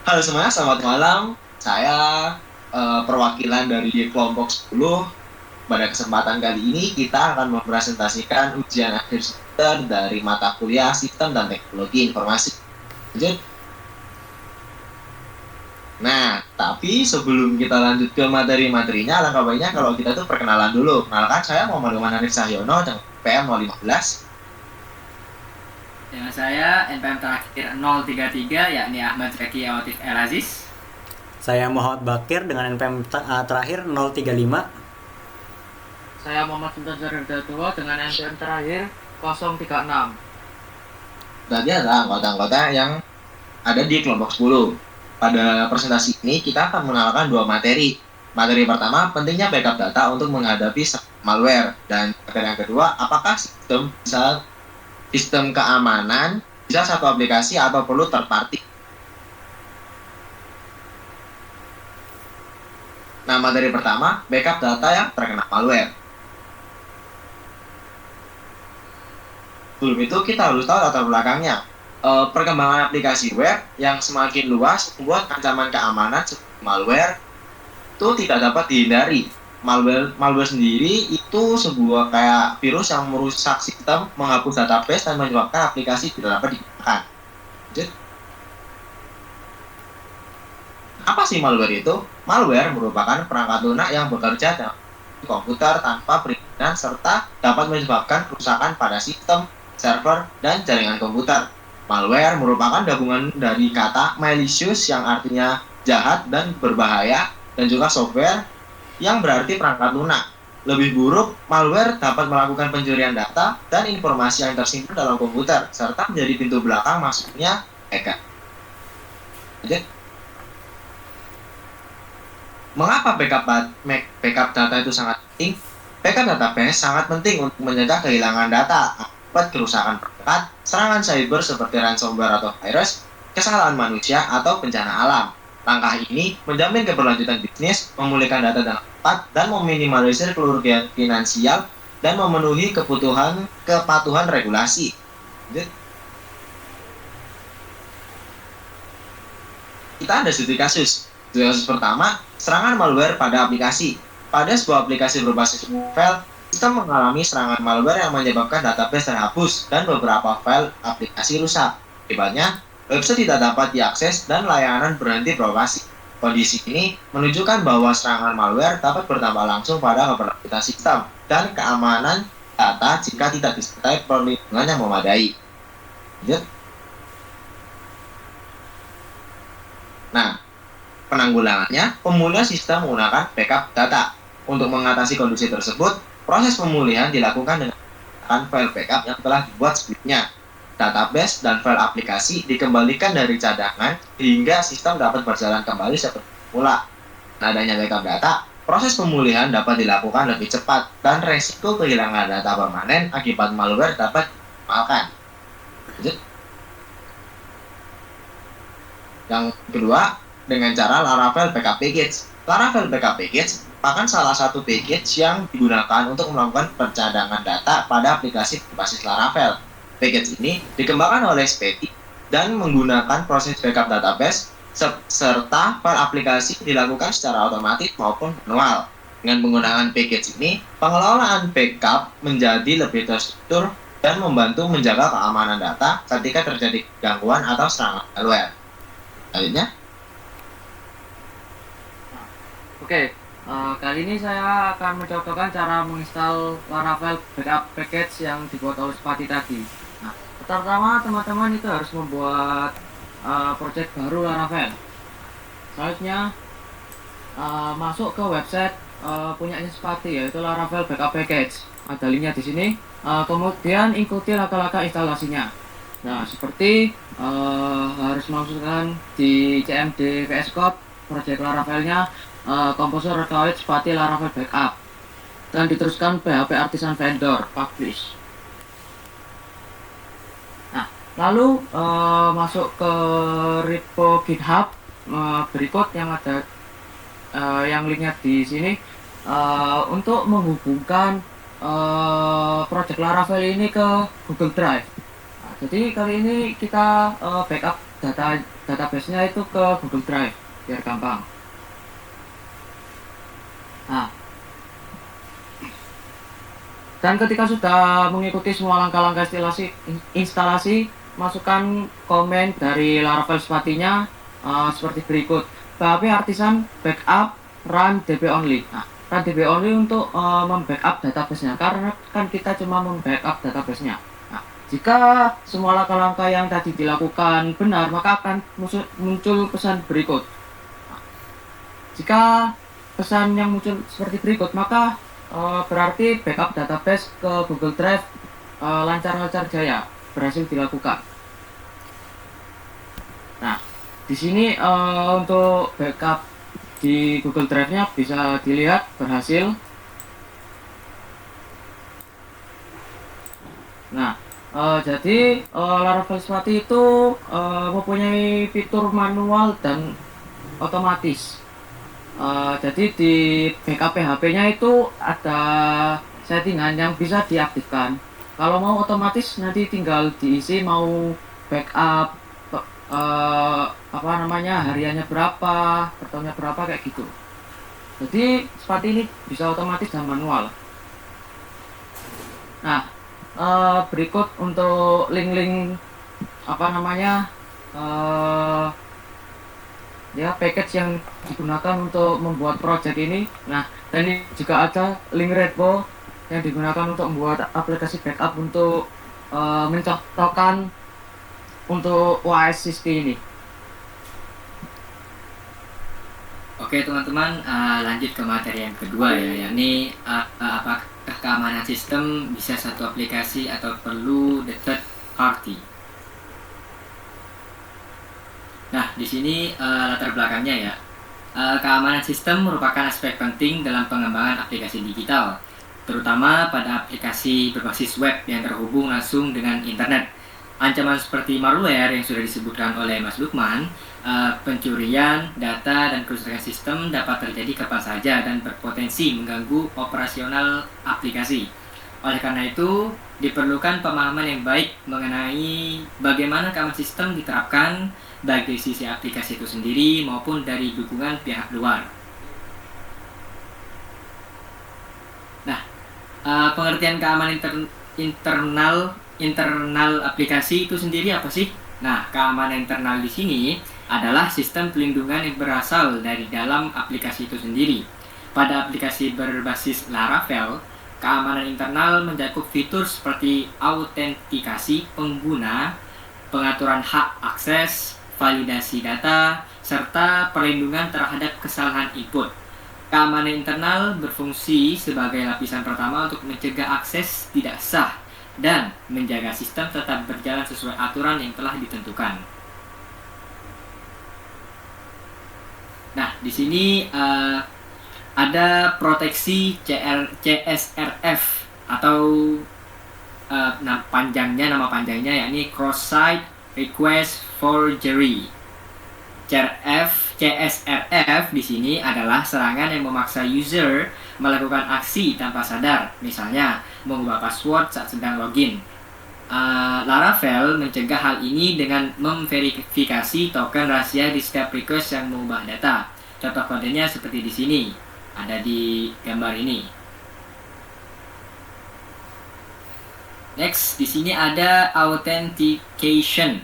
Halo semuanya, selamat malam. Saya perwakilan dari kelompok 10. Pada kesempatan kali ini kita akan mempresentasikan ujian akhir semester dari mata kuliah Sistem dan Teknologi Informasi. Lanjut. Nah, tapi sebelum kita lanjut ke materi-materinya, alangkah baiknya kalau kita tuh perkenalan dulu. Kenalkan, saya Muhammad Hanif Cahyono dengan PM 015. Dengan saya NPM terakhir 033 yakni Ahmad Zaki Awatif El Aziz. Saya Muhammad Bakir dengan NPM terakhir 035. Saya Muhammad Sultan Zardatua dengan NPM terakhir 036. Berarti adalah anggota-anggota yang ada di kelompok 10. Pada presentasi ini kita akan mengenalkan dua materi. Materi pertama, pentingnya backup data untuk menghadapi malware. Dan materi yang kedua, apakah sistem keamanan bisa satu aplikasi atau perlu third party. Nah, materi pertama, backup data yang terkena malware. Sebelum itu kita harus tahu latar belakangnya. Perkembangan aplikasi web yang semakin luas membuat ancaman keamanan seperti malware itu tidak dapat dihindari. Malware sendiri itu sebuah kayak virus yang merusak sistem, menghapus database, dan menyebabkan aplikasi tidak dapat digunakan. Apa sih malware itu? Malware merupakan perangkat lunak yang bekerja dalam komputer tanpa perizinan serta dapat menyebabkan kerusakan pada sistem, server, dan jaringan komputer. Malware merupakan gabungan dari kata malicious yang artinya jahat dan berbahaya, dan juga software yang berarti perangkat lunak. Lebih buruk, malware dapat melakukan pencurian data dan informasi yang tersimpan dalam komputer, serta menjadi pintu belakang masuknya hacker. Mengapa backup data itu sangat penting? Backup database sangat penting untuk mencegah kehilangan data akibat kerusakan perangkat, serangan cyber seperti ransomware atau virus, kesalahan manusia, atau bencana alam. Langkah ini menjamin keberlanjutan bisnis, memulihkan data dengan cepat, dan meminimalisir kerugian finansial dan memenuhi kepatuhan regulasi. Kita ada studi kasus. Studi kasus pertama, serangan malware pada aplikasi. Pada sebuah aplikasi berbasis file, sistem mengalami serangan malware yang menyebabkan database terhapus dan beberapa file aplikasi rusak. Akibatnya, website tidak dapat diakses dan layanan berhenti beroperasi. Kondisi ini menunjukkan bahwa serangan malware dapat berdampak langsung pada keberlanjutan sistem dan keamanan data jika tidak disertai perlindungan yang memadai. Nah, penanggulangannya, pemulihan sistem menggunakan backup data. Untuk mengatasi kondisi tersebut, proses pemulihan dilakukan dengan menggunakan file backup yang telah dibuat sebelumnya. Database dan file aplikasi dikembalikan dari cadangan hingga sistem dapat berjalan kembali seperti semula. Dengan adanya backup data, proses pemulihan dapat dilakukan lebih cepat dan resiko kehilangan data permanen akibat malware dapat diminimalkan. Yang kedua, dengan cara Laravel Backup Package. Laravel Backup Package merupakan salah satu package yang digunakan untuk melakukan pencadangan data pada aplikasi berbasis Laravel. Package ini dikembangkan oleh Speti dan menggunakan proses backup database serta file aplikasi dilakukan secara otomatis maupun manual. Dengan menggunakan package ini, pengelolaan backup menjadi lebih terstruktur dan membantu menjaga keamanan data ketika terjadi gangguan atau serangan malware. Selanjutnya. Oke, kali ini saya akan mencontohkan cara menginstal Laravel Backup Package yang dibuat oleh Spati tadi. Nah, pertama teman-teman itu harus membuat project baru Laravel. Selanjutnya masuk ke website punyanya Spati, yaitu Laravel Backup Package. Ada linknya di sini. Kemudian ikuti langkah-langkah instalasinya. Nah, seperti harus memasukkan di CMD VS Code project Laravelnya, Composer Recovery Spati Laravel Backup, dan diteruskan PHP Artisan Vendor Publish. Nah, lalu masuk ke repo GitHub berikut yang ada yang linknya di sini untuk menghubungkan project Laravel ini ke Google Drive. Jadi kali ini kita backup data database-nya itu ke Google Drive biar gampang. Nah, dan ketika sudah mengikuti semua langkah-langkah instalasi, masukkan komen dari Laravel sepatinya seperti berikut. PHP Artisan Backup Run DB Only. Nah, Run DB Only untuk membackup database-nya, karena kan kita cuma membackup database-nya. Nah, jika semua langkah-langkah yang tadi dilakukan benar, maka akan muncul pesan berikut. Nah, jika pesan yang muncul seperti berikut, maka berarti backup database ke Google Drive lancar-lancar jaya, berhasil dilakukan. Nah, di sini untuk backup di Google Drive-nya bisa dilihat berhasil. Nah, jadi Laravel Spati itu mempunyai fitur manual dan otomatis. Jadi di backup PHP-nya itu ada settingan yang bisa diaktifkan. Kalau mau otomatis nanti tinggal diisi mau backup hariannya berapa, per tahunnya berapa, kayak gitu. Jadi seperti ini bisa otomatis dan manual. Nah, berikut untuk link-link package yang digunakan untuk membuat project ini. Nah, dan ini juga ada link repo yang digunakan untuk membuat aplikasi backup untuk mencocokkan untuk OS ini. Oke teman-teman, lanjut ke materi yang kedua ya, yakni apakah keamanan sistem bisa satu aplikasi atau perlu the third party. Nah, di sini latar belakangnya ya. Keamanan sistem merupakan aspek penting dalam pengembangan aplikasi digital, terutama pada aplikasi berbasis web yang terhubung langsung dengan internet. Ancaman seperti malware yang sudah disebutkan oleh Mas Lukman, pencurian data dan kerusakan sistem dapat terjadi kapan saja dan berpotensi mengganggu operasional aplikasi. Oleh karena itu, diperlukan pemahaman yang baik mengenai bagaimana keamanan sistem diterapkan baik dari sisi aplikasi itu sendiri maupun dari dukungan pihak luar. Nah, pengertian keamanan internal aplikasi itu sendiri apa sih? Nah, keamanan internal di sini adalah sistem pelindungan yang berasal dari dalam aplikasi itu sendiri. Pada aplikasi berbasis Laravel, keamanan internal mencakup fitur seperti autentikasi pengguna, pengaturan hak akses, validasi data, serta perlindungan terhadap kesalahan input. Keamanan internal berfungsi sebagai lapisan pertama untuk mencegah akses tidak sah dan menjaga sistem tetap berjalan sesuai aturan yang telah ditentukan. Nah, di sini ada proteksi CSRF atau nama panjangnya yakni Cross-Site Request Forgery. CSRF di sini adalah serangan yang memaksa user melakukan aksi tanpa sadar, misalnya mengubah password saat sedang login. Laravel mencegah hal ini dengan memverifikasi token rahasia di setiap request yang mengubah data. Contoh kodenya seperti di sini, ada di gambar ini. Next, di sini ada authentication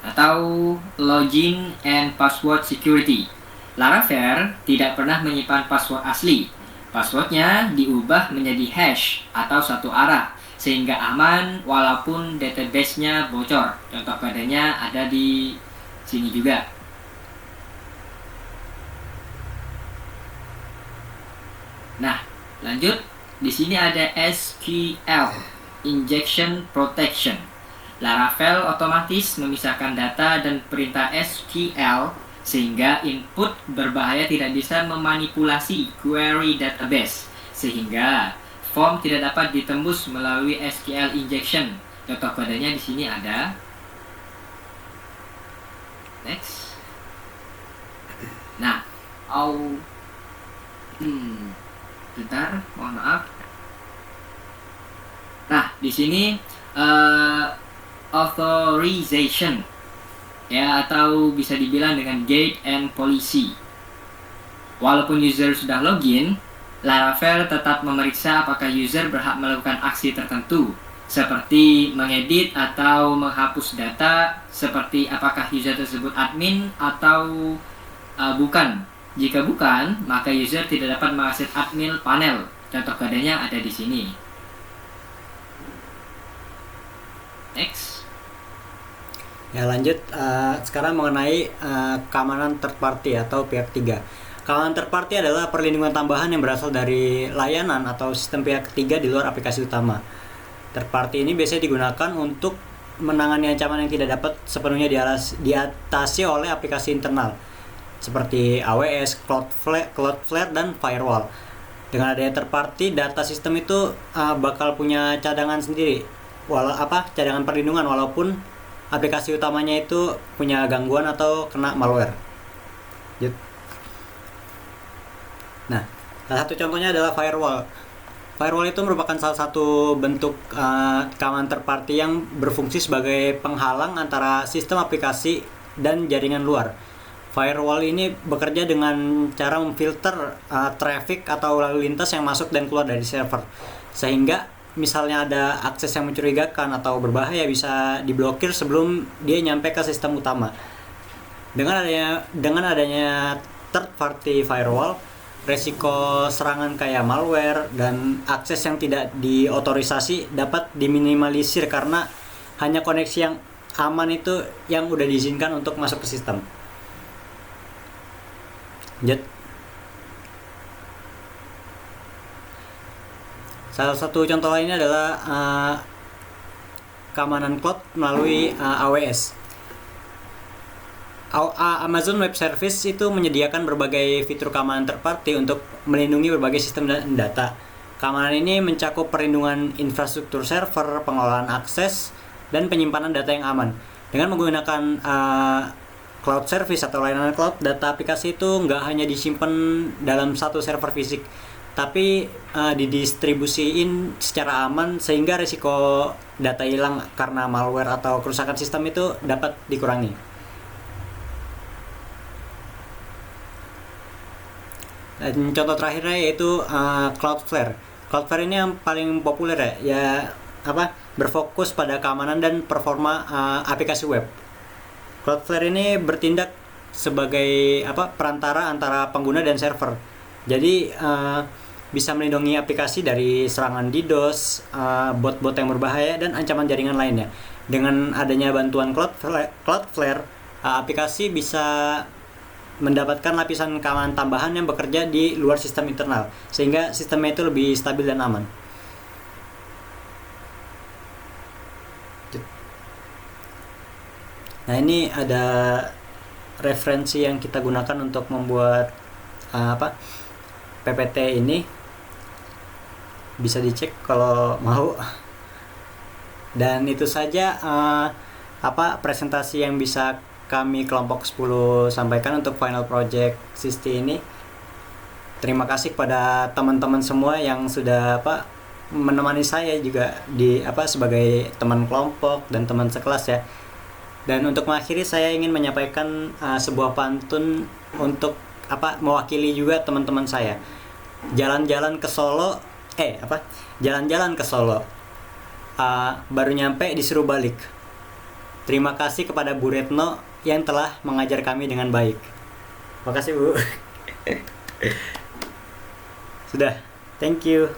atau login and password security. Laravel tidak pernah menyimpan password asli. Passwordnya diubah menjadi hash atau satu arah sehingga aman walaupun database-nya bocor. Contoh kodenya ada di sini juga. Nah, lanjut. Di sini ada SQL, Injection Protection. Laravel otomatis memisahkan data dan perintah SQL sehingga input berbahaya tidak bisa memanipulasi query database, sehingga form tidak dapat ditembus melalui SQL injection. Contoh kodenya di sini ada. Next. Nah, bentar, mohon maaf. Nah, di sini authorization ya, atau bisa dibilang dengan gate and policy. Walaupun user sudah login, Laravel tetap memeriksa apakah user berhak melakukan aksi tertentu, seperti mengedit atau menghapus data, seperti apakah user tersebut admin atau bukan. Jika bukan, maka user tidak dapat mengakses admin panel. Contoh kodenya ada di sini. Next. Ya lanjut, sekarang mengenai keamanan third party atau pihak ketiga. Keamanan third party adalah perlindungan tambahan yang berasal dari layanan atau sistem pihak ketiga di luar aplikasi utama. Third party ini biasanya digunakan untuk menangani ancaman yang tidak dapat sepenuhnya diatasi oleh aplikasi internal seperti AWS, Cloudflare, dan firewall. Dengan adanya third party, data sistem itu bakal punya cadangan sendiri, cadangan perlindungan walaupun aplikasi utamanya itu punya gangguan atau kena malware. Nah, salah satu contohnya adalah firewall. Firewall itu merupakan salah satu bentuk keamanan third party yang berfungsi sebagai penghalang antara sistem aplikasi dan jaringan luar. Firewall ini bekerja dengan cara memfilter traffic atau lalu lintas yang masuk dan keluar dari server, sehingga misalnya ada akses yang mencurigakan atau berbahaya bisa diblokir sebelum dia nyampe ke sistem utama. Dengan adanya third party firewall, resiko serangan kayak malware dan akses yang tidak diotorisasi dapat diminimalisir karena hanya koneksi yang aman itu yang udah diizinkan untuk masuk ke sistem. Salah satu contoh lainnya adalah keamanan cloud melalui AWS. Amazon Web Service itu menyediakan berbagai fitur keamanan third party untuk melindungi berbagai sistem dan data. Keamanan ini mencakup perlindungan infrastruktur server, pengelolaan akses, dan penyimpanan data yang aman. Dengan menggunakan cloud service atau layanan cloud, data aplikasi itu nggak hanya disimpan dalam satu server fisik, tapi didistribusiin secara aman sehingga risiko data hilang karena malware atau kerusakan sistem itu dapat dikurangi. Dan contoh terakhirnya yaitu Cloudflare. Cloudflare ini yang paling populer berfokus pada keamanan dan performa aplikasi web. Cloudflare ini bertindak sebagai perantara antara pengguna dan server. Jadi bisa melindungi aplikasi dari serangan DDoS, bot-bot yang berbahaya, dan ancaman jaringan lainnya. Dengan adanya bantuan Cloudflare, aplikasi bisa mendapatkan lapisan keamanan tambahan yang bekerja di luar sistem internal, sehingga sistemnya itu lebih stabil dan aman. Nah, ini ada referensi yang kita gunakan untuk membuat PPT ini, bisa dicek kalau mau. Dan itu saja presentasi yang bisa kami kelompok 10 sampaikan untuk final project Sisti ini. Terima kasih kepada teman-teman semua yang sudah menemani saya juga di sebagai teman kelompok dan teman sekelas ya. Dan untuk mengakhiri, saya ingin menyampaikan sebuah pantun untuk mewakili juga teman-teman saya. Jalan-jalan ke Solo, jalan-jalan ke Solo, baru nyampe disuruh balik. Terima kasih kepada Bu Retno yang telah mengajar kami dengan baik. Terima kasih Bu. Sudah, thank you.